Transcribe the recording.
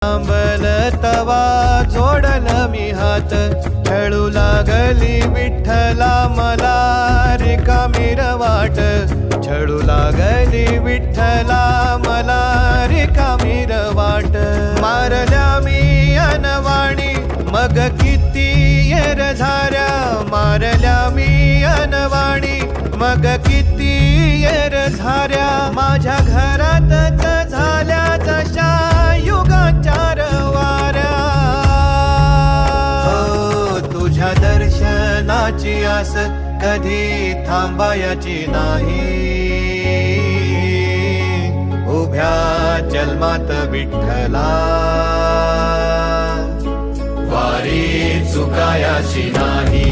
सांबल तवा जोडल मी हात, खेळू लागली विठ्ठला मला रिकामी वाट, छळू लागली विठ्ठला मला रिकामी वाट. मारल्या मी अनवाणी मग किती येर झाऱ्या, मारल्या मी अनवाणी मग किती येर झाऱ्या. माझ्या घरातच झाल्या जशा युगाचार वाऱ्या. हो तुझ्या दर्शनाची आस कधी थांबायची नाही, उभ्या जन्मात विठ्ठला वारी चुकायाची नाही.